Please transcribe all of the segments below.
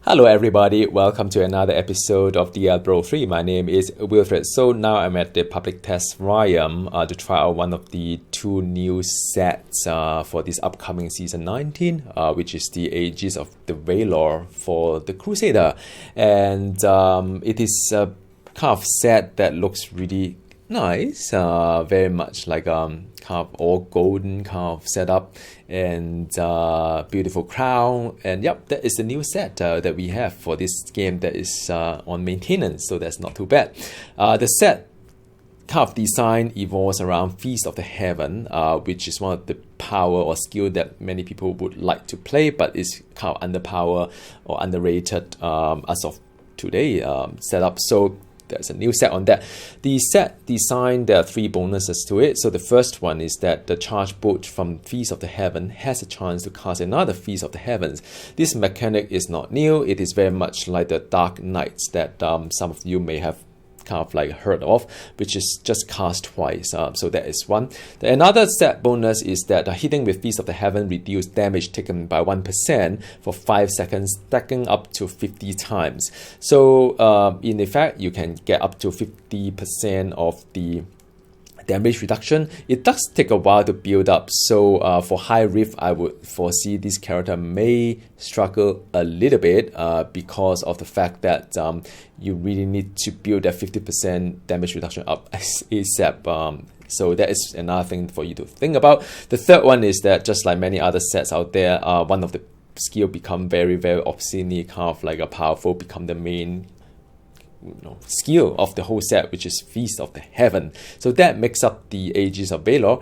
Hello everybody, welcome to another episode of Diablo 3. My name is Wilfred. So now I'm at the public test realm to try out one of the two new sets for this upcoming season 19, which is the Aegis of the Valor for the Crusader. And it is a kind of set that looks really nice, very much like kind of all golden kind of setup, and beautiful crown. And yep, that is the new set that we have for this game that is on maintenance, so that's not too bad. The set kind of design evolves around Feast of the Heaven, which is one of the power or skill that many people would like to play, but is kind of underpowered or underrated as of today setup. So there's a new set on that. The set design, there are three bonuses to it. So the first one is that the charge bolt from Feast of the Heaven has a chance to cast another Feast of the Heavens. This mechanic is not new. It is very much like the Dark Knights that some of you may have kind of like heard of, which is just cast twice. So that is one. Another set bonus is that hitting with Feast of the Heaven reduce damage taken by 1% for 5 seconds, stacking up to 50 times. So in effect, you can get up to 50% of the damage reduction. It does take a while to build up, so for High Rift I would foresee this character may struggle a little bit because of the fact that you really need to build that 50% damage reduction up ASAP. So that is another thing for you to think about. The third one is that just like many other sets out there, one of the skill become very obscenely kind of like a powerful, become the main skill of the whole set, which is Feast of the Heaven. So that makes up the Aegis of Valor.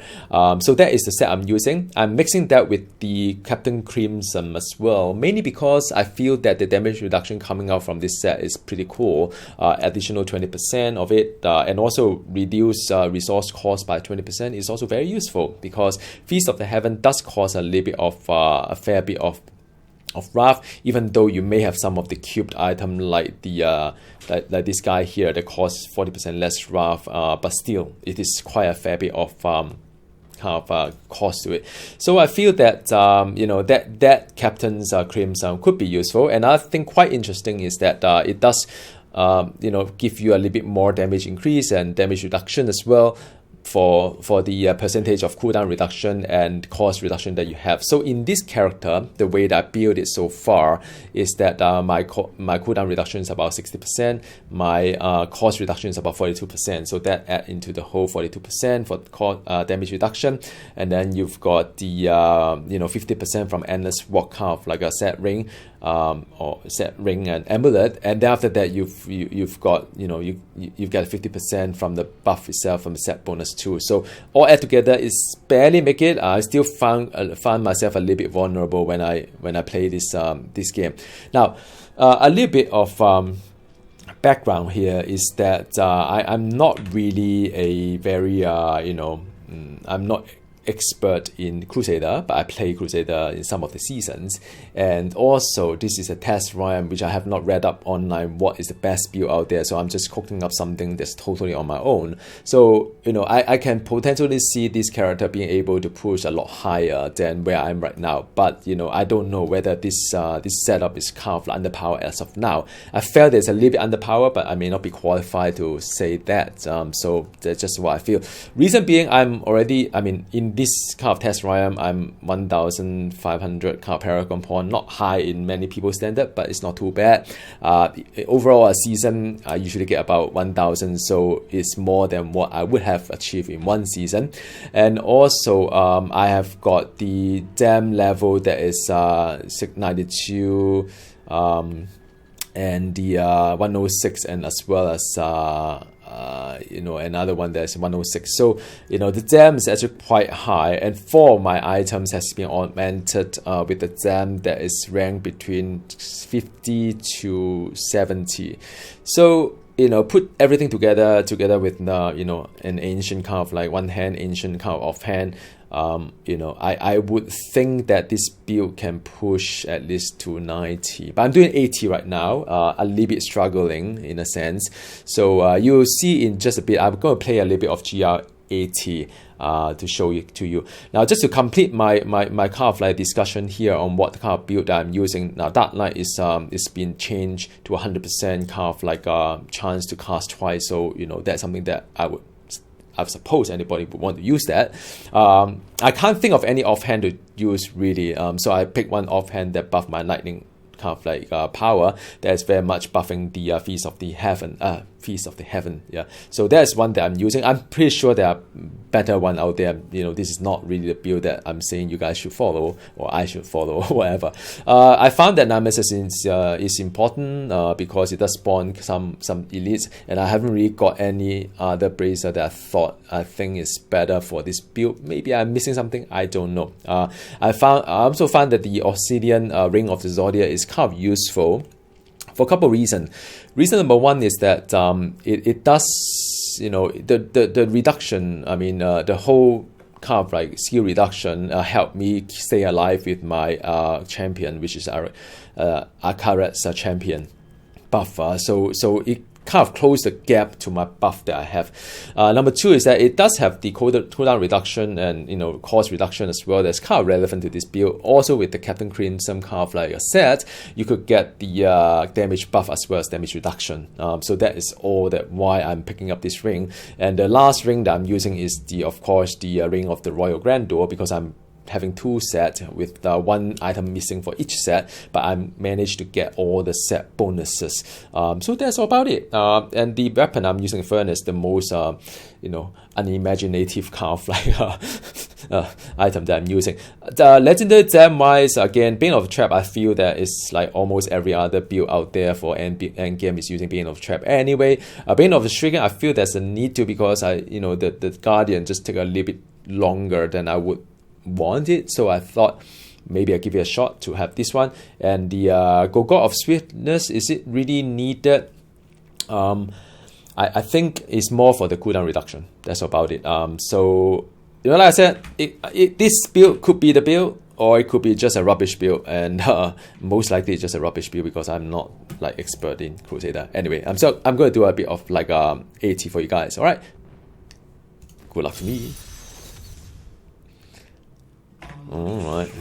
So that is the set I'm using. I'm mixing that with the Captain Crimson as well, mainly because I feel that the damage reduction coming out from this set is pretty cool. Additional 20% of it, and also reduce resource cost by 20% is also very useful, because Feast of the Heaven does cost a little bit of a fair bit of wrath, even though you may have some of the cubed item like the like this guy here that costs 40% less wrath, but still it is quite a fair bit of kind of cost to it. So I feel that that Captain's Crimson could be useful. And I think quite interesting is that it does give you a little bit more damage increase and damage reduction as well, for the percentage of cooldown reduction and cost reduction that you have. So in this character, the way that I build it so far is that my cooldown reduction is about 60%, my cost reduction is about 42%. So that add into the whole 42% for damage reduction, and then you've got the 50% from Endless Walk, kind of like a set ring, or set ring and amulet, and then after that you've got you've got 50% from the buff itself, from the set bonus too. So all add together is barely make it. I still found myself a little bit vulnerable when I play this game. Now a little bit of background here is that I'm not really a very I'm not expert in Crusader, but I play Crusader in some of the seasons. And also this is a test run which I have not read up online what is the best build out there, so I'm just cooking up something that's totally on my own. So I can potentially see this character being able to push a lot higher than where I'm right now, but I don't know whether this setup is kind of underpowered as of now. I felt it's a little bit underpowered, but I may not be qualified to say that. So that's just what I feel. Reason being, in this kind of test run, I'm 1,500 kind of Paragon point, not high in many people's standard, but it's not too bad. Overall, a season I usually get about 1,000, so it's more than what I would have achieved in one season. And also, I have got the dam level that is 692, and the 106, and as well as another one that's 106. So the dam is actually quite high, and 4 of my items has been augmented with the dam that is ranked between 50 to 70. So put everything together with an ancient kind of like one hand, ancient kind of offhand. I would think that this build can push at least to 90, but I'm doing 80 right now, a little bit struggling in a sense. So you'll see in just a bit, I'm going to play a little bit of GR80 to show it to you. Now, just to complete my kind of like discussion here on what kind of build that I'm using. Now, Dark Knight is been changed to 100% kind of like chance to cast twice. So that's something that I suppose anybody would want to use that. I can't think of any offhand to use really. So I picked one offhand that buff my lightning kind of like power. That's very much buffing the Feast of the Heaven. Yeah. So that's one that I'm using. I'm pretty sure there are better one out there. This is not really the build that I'm saying you guys should follow or I should follow or whatever. I found that Nemesis is important because it does spawn some elites, and I haven't really got any other bracer that I think is better for this build. Maybe I'm missing something. I don't know. I also found that the Obsidian Ring of the Zodiac is kind of useful for a couple of reasons. Reason number one is that it does, the reduction, the whole kind of like skill reduction helped me stay alive with my champion, which is Akarat's champion buff. So it kind of close the gap to my buff that I have. Number two is that it does have the cooldown reduction and cost reduction as well. That's kind of relevant to this build. Also with the Captain Crimson kind of like a set, you could get the damage buff as well as damage reduction. So that is all that why I'm picking up this ring. And the last ring that I'm using is of course the Ring of the Royal Grandeur, because I'm having two sets with one item missing for each set, but I managed to get all the set bonuses. So that's all about it. And the weapon I'm using, Furnace, the most unimaginative kind of like item that I'm using. The legendary gem-wise, again, Bane of Trap, I feel that it's like almost every other build out there for endgame is using Bane of Trap. Anyway, Bane of the Stricken, I feel there's a need to, because the Guardian just take a little bit longer than I would want it, so I thought maybe I give it a shot to have this one. And the God of Swiftness, is it really needed? I think it's more for the cooldown reduction. That's about it. So like I said, this build could be the build, or it could be just a rubbish build, and most likely it's just a rubbish build because I'm not like expert in Crusader. Anyway, I'm going to do a bit of like 80 for you guys. All right, good luck to me. Alright.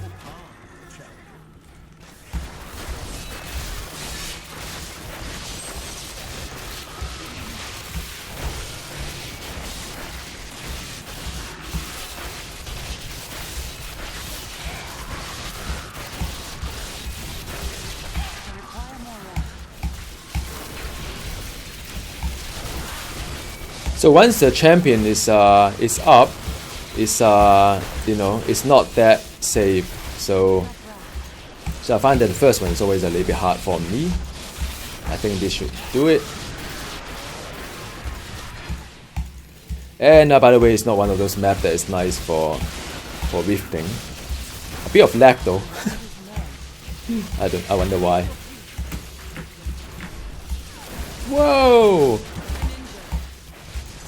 So once the champion is up, it's it's not that safe. So I find that the first one is always a little bit hard for me. I think this should do it. And by the way, it's not one of those maps that is nice for rifting. A bit of lag though. I wonder why. Whoa!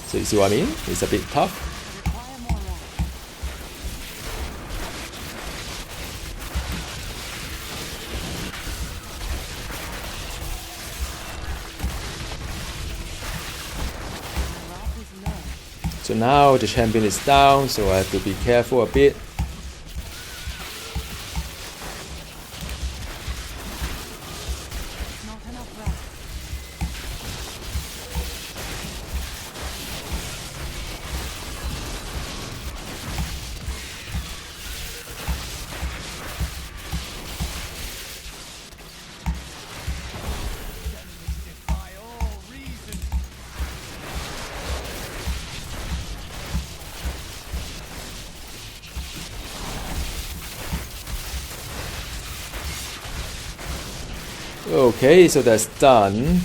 So you see what I mean? It's a bit tough. So now the champion is down, so I have to be careful a bit. Okay, so that's done.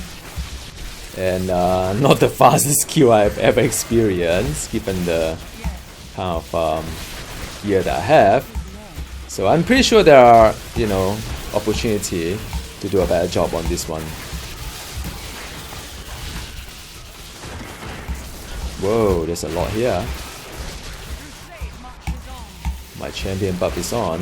And not the fastest queue I've ever experienced, given the kind of gear that I have. So I'm pretty sure there are, opportunity to do a better job on this one. Whoa, there's a lot here. My champion buff is on.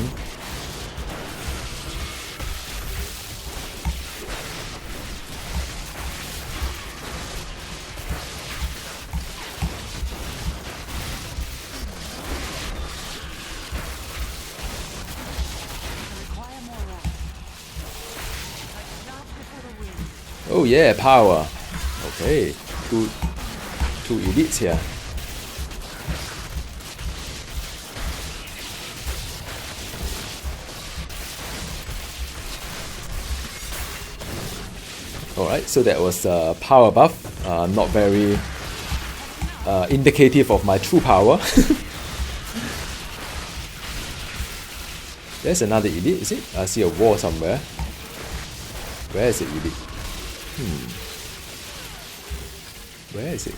Oh yeah, power. Okay, two elites here. Alright, so that was a power buff, not very indicative of my true power. There's another elite, is it? I see a wall somewhere. Where is it, elite? Where is it?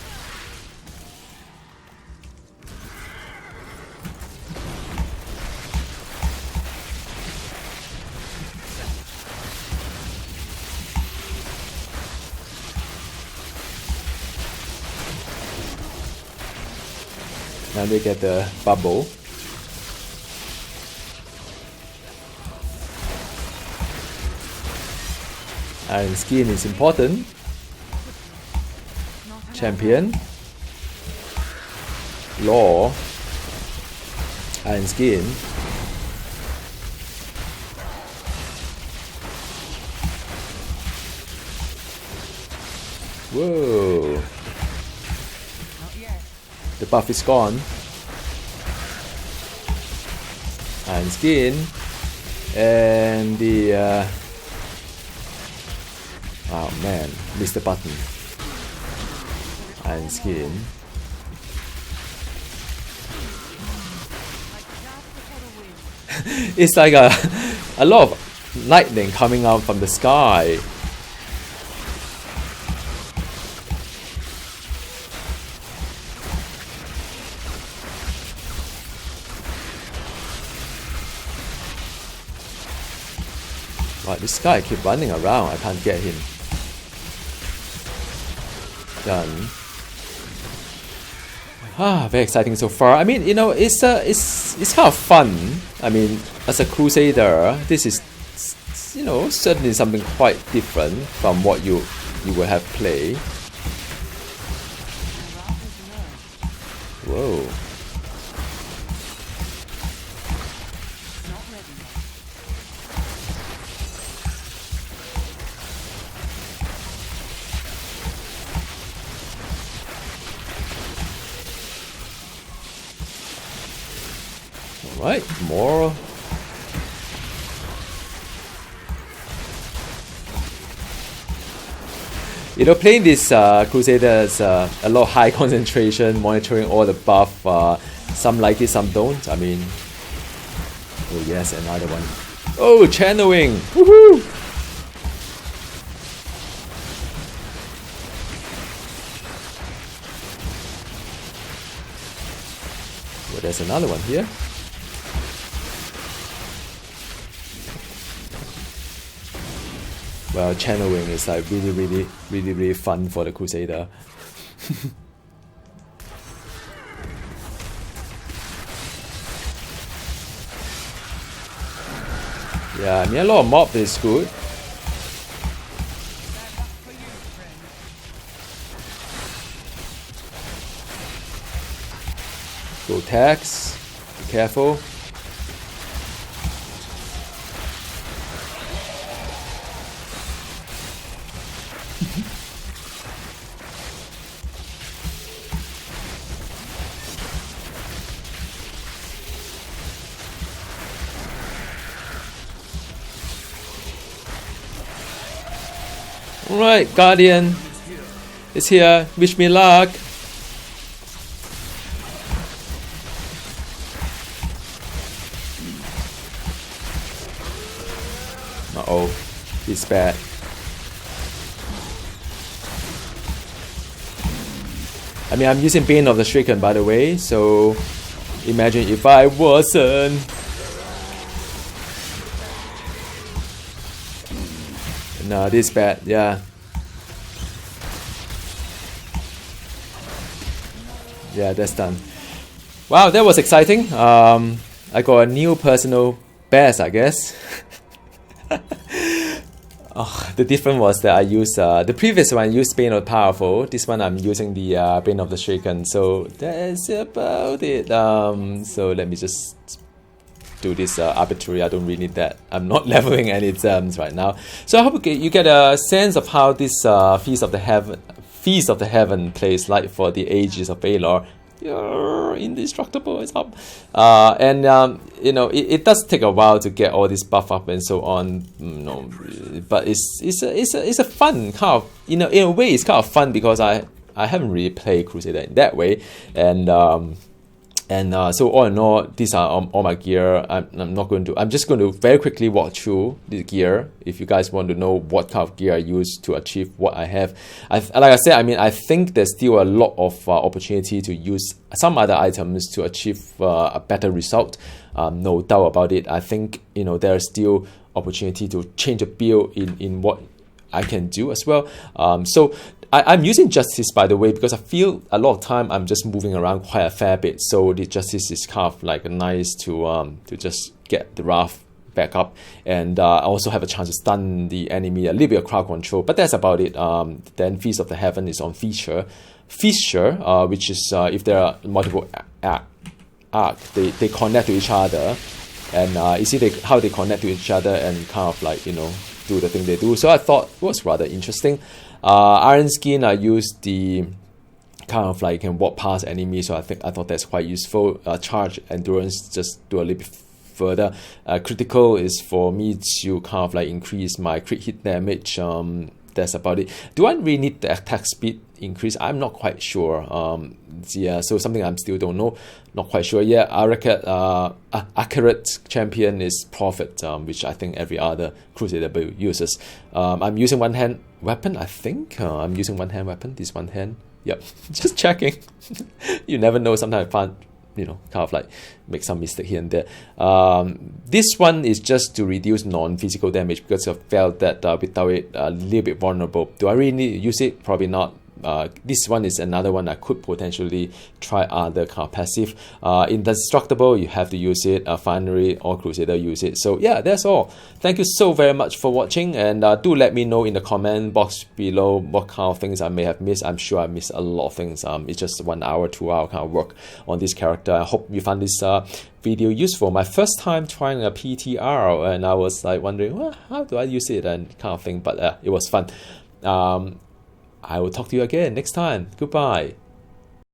Now they get the bubble. Iron skin is important. Champion. Law. Iron skin. Whoa. The buff is gone. Iron skin. And the oh man, missed the button. Iron skin. It's like a lot of lightning coming out from the sky. Wow, this guy keep running around. I can't get him. Done. Ah, very exciting so far. I mean, you know, it's kind of fun. I mean, as a Crusader, this is, you know, certainly something quite different from what you would have played. Whoa. Alright, more. You know, playing this Crusader is a lot of high concentration, monitoring all the buff. Some like it, some don't. I mean, oh yes, another one. Oh, channeling! Woohoo! Well, there's another one here. Well, channeling is like really fun for the Crusader. Yeah, I mean, a lot of mob is good. Go tax, be careful. Alright, Guardian is here. Wish me luck. Uh-oh, he's bad. I mean, I'm using Bane of the Stricken, by the way, so imagine if I wasn't. No, this is bad, yeah. Yeah, that's done. Wow, that was exciting. I got a new personal best, I guess. Oh, the difference was that I used the previous one used Bane of the Powerful. This one I'm using the Bane of the Stricken. So that's about it. So let me just do this arbitrary. I don't really need that. I'm not leveling any gems right now. So I hope you get a sense of how this Feast of the Heaven plays like for the Aegis of Valor. Indestructible is up, you know, it does take a while to get all this buff up and so on, you know, but it's a fun kind of, you know, in a way it's kind of fun because I haven't really played Crusader in that way, and so all in all, these are all my gear. I'm just going to very quickly walk through the gear. If you guys want to know what kind of gear I use to achieve what I have, like I said, I mean, I think there's still a lot of opportunity to use some other items to achieve a better result. No doubt about it. I think, you know, there's still opportunity to change a build in what I can do as well. So I'm using Justice, by the way, because I feel a lot of time I'm just moving around quite a fair bit. So the Justice is kind of like nice to just get the Wrath back up, and I also have a chance to stun the enemy, a little bit of crowd control, but that's about it. Then Feast of the Heaven is on Feature, which is if there are multiple arcs, they connect to each other, and you see how they connect to each other and kind of like, you know, do the thing they do. So I thought it was rather interesting. Iron Skin, I used the kind of like can walk past enemies, so I thought that's quite useful. Charge Endurance, just do a little bit further. Critical is for me to kind of like increase my crit hit damage. That's about it. Do I really need the attack speed increase? I'm not quite sure. Yeah, so something I'm still don't know, not quite sure. Yeah, accurate champion is Prophet, which I think every other Crusader build uses. I'm using one hand weapon. I think I'm using one hand weapon. This one hand. Yep, just checking. You never know. Sometimes I find, you know, kind of like make some mistake here and there. This one is just to reduce non-physical damage because I felt that without it, a little bit vulnerable. Do I really need to use it? Probably not. This one is another one I could potentially try other kind of passive. Indestructible, you have to use it. Finally, all Crusader use it. So yeah, that's all. Thank you so very much for watching, and do let me know in the comment box below what kind of things I may have missed. I'm sure I missed a lot of things. It's just 1 hour, 2 hour kind of work on this character. I hope you found this video useful. My first time trying a PTR, and I was like wondering, well, how do I use it and kind of thing, but it was fun. I will talk to you again next time. Goodbye.